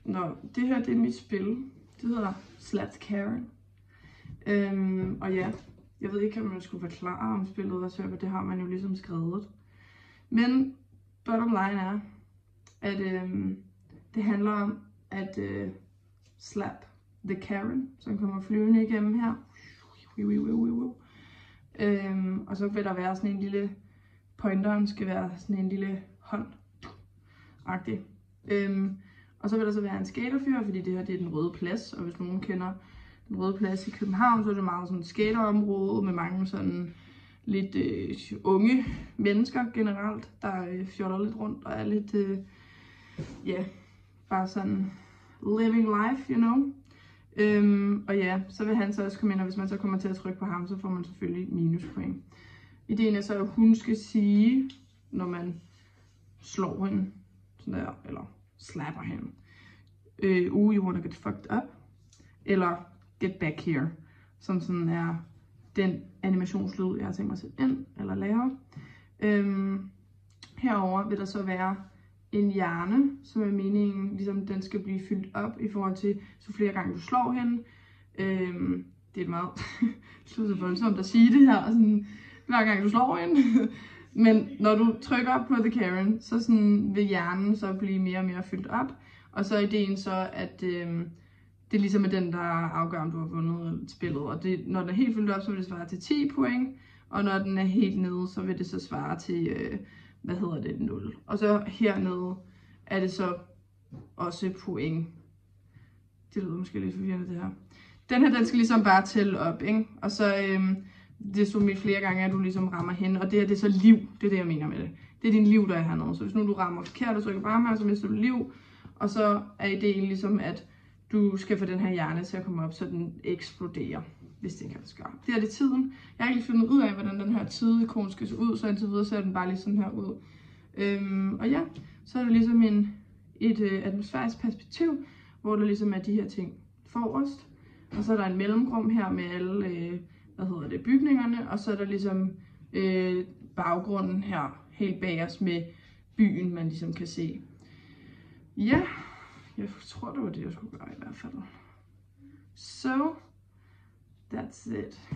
Nå, det her det er mit spil. Det hedder Slapped Karen. Og ja, jeg ved ikke, om man skulle forklare om spillet var svært, for det har man jo ligesom skrevet. Men bottom line er, at det handler om at slap the Karen, som kommer flyvende igennem her. Og så vil der være sådan en lille, pointeren skal være sådan en lille hånd-agtig. Og så vil der så være en skaterfyr, fordi det her det er den Røde Plads, og hvis nogen kender den Røde Plads i København, så er det meget sådan et skaterområde med mange sådan lidt unge mennesker generelt, der fjoller lidt rundt og er lidt, bare sådan living life, you know. Og ja, så vil han så også komme ind, og hvis man så kommer til at trykke på ham, så får man selvfølgelig minuspoint. Ideen er så, at hun skal sige, når man slår hende, sådan der, eller slapper hende, you wanna get fucked up, eller get back here, som sådan er den animationslyd, jeg har tænkt mig at sætte ind, eller lave. Herover vil der så være en hjerne, som er meningen, ligesom den skal blive fyldt op i forhold til, så flere gange du slår hende. Det er meget så voldsomt at sige det her, sådan, hver gang du slår hende. Men når du trykker op på The Karen, så sådan vil hjernen så blive mere og mere fyldt op. Og så er ideen så, at det ligesom er den, der afgør, om du har vundet spillet. Og det, når den er helt fyldt op, så vil det svare til 10 point. Og når den er helt nede, så vil det så svare til, 0. Og så hernede er det så også point. Det lyder måske lidt forvirrende, det her. Den her, den skal ligesom bare tælle op, ikke? Og så desto flere gange, at du ligesom rammer hende. Og det her, det er så liv. Det er det, jeg mener med det. Det er din liv, der er hernede. Så hvis nu du rammer forkert og trykker bare her, så mister du liv. Og så er ideen ligesom, at du skal få den her hjerne til at komme op, så den eksploderer, hvis det kan lade sig gøre. Det er det tiden. Jeg har ikke fundet ud af, hvordan den her tid-ikon skal se ud, så indtil videre ser den bare lige sådan her ud. Og ja, så er der ligesom et atmosfærisk perspektiv, hvor der ligesom er de her ting forrest. Og så er der en mellemrum her med alle, bygningerne, og så er der ligesom baggrunden her, helt bag os med byen, man ligesom kan se. Ja, jeg tror, det var det, jeg skulle gøre i hvert fald. So, that's it.